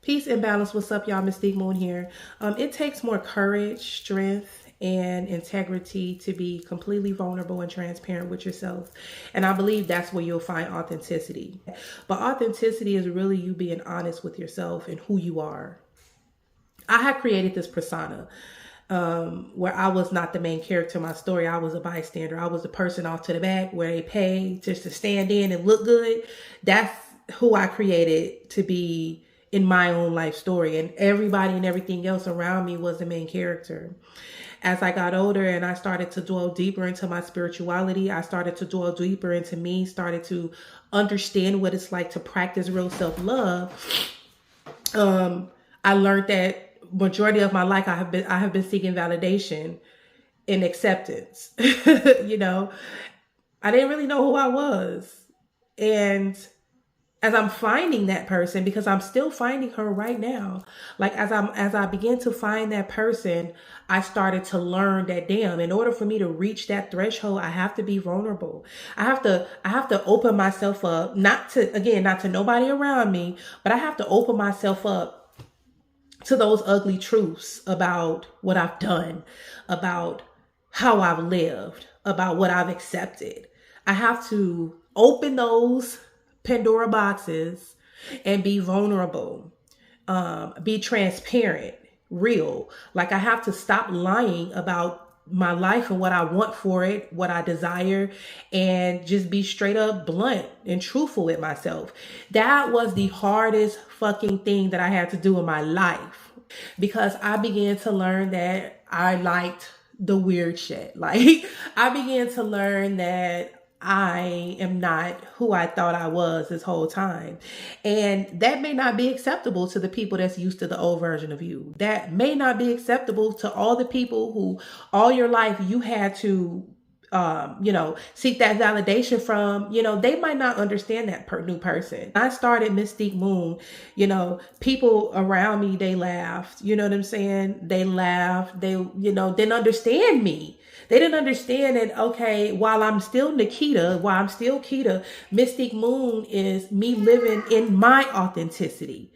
Peace and balance. What's up, y'all? Mystique Moon here. It takes more courage, strength, and integrity to be completely vulnerable and transparent with yourself. And I believe that's where you'll find authenticity. But authenticity is really you being honest with yourself and who you are. I had created this persona where I was not the main character in my story. I was a bystander. I was the person off to the back where they pay just to stand in and look good. That's who I created to be in my own life story. And everybody and everything else around me was the main character. As I got older and I started to dwell deeper into my spirituality, I started to dwell deeper into me, started to understand what it's like to practice real self-love. I learned that majority of my life I have been seeking validation and acceptance. You know, I didn't really know who I was. And as I'm finding that person, because I'm still finding her right now, like as I begin to find that person, I started to learn that, damn, in order for me to reach that threshold, I have to be vulnerable. I have to open myself up, not to nobody around me, but I have to open myself up to those ugly truths about what I've done, about how I've lived, about what I've accepted. I have to open those Pandora boxes and be vulnerable, be transparent, real. Like I have to stop lying about my life and what I want for it, what I desire, and just be straight up blunt and truthful with myself. That was the hardest fucking thing that I had to do in my life, because I began to learn that I liked the weird shit. Like I began to learn that I am not who I thought I was this whole time. And that may not be acceptable to the people that's used to the old version of you. That may not be acceptable to all the people who all your life you had to seek that validation from. They might not understand that new person. I started Mystique Moon, people around me, they laughed, you know what I'm saying? They laughed, they, didn't understand me. They didn't understand that, okay, while I'm still Nikita, while I'm still Kita, Mystique Moon is me living in my authenticity.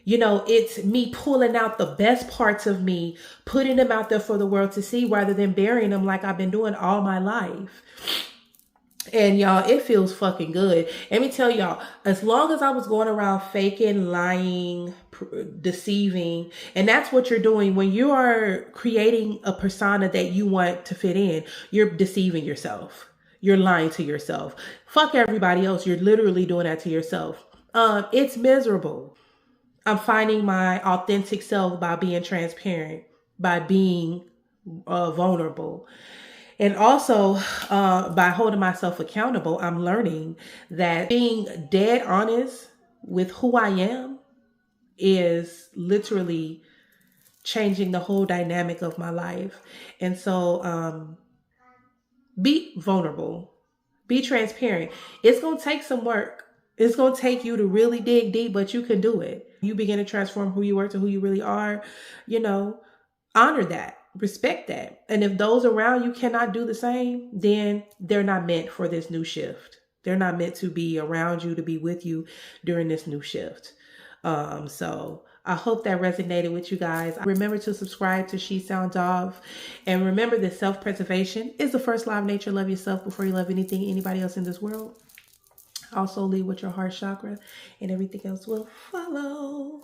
It's me pulling out the best parts of me, putting them out there for the world to see rather than burying them like I've been doing all my life. And y'all, it feels fucking good. Let me tell y'all, as long as I was going around faking, lying, deceiving, and that's what you're doing when you are creating a persona that you want to fit in, you're deceiving yourself. You're lying to yourself. Fuck everybody else. You're literally doing that to yourself. It's miserable. I'm finding my authentic self by being transparent, by being vulnerable. And also, by holding myself accountable, I'm learning that being dead honest with who I am is literally changing the whole dynamic of my life. And so, be vulnerable, be transparent. It's going to take some work. It's going to take you to really dig deep, but you can do it. You begin to transform who you were to who you really are, honor that, respect that. And if those around you cannot do the same, then they're not meant for this new shift. They're not meant to be around you, to be with you during this new shift. So I hope that resonated with you guys. Remember to subscribe to She Sound Off. And remember that self-preservation is the first law of nature. Love yourself before you love anything, anybody else in this world. Also lead with your heart chakra, and everything else will follow.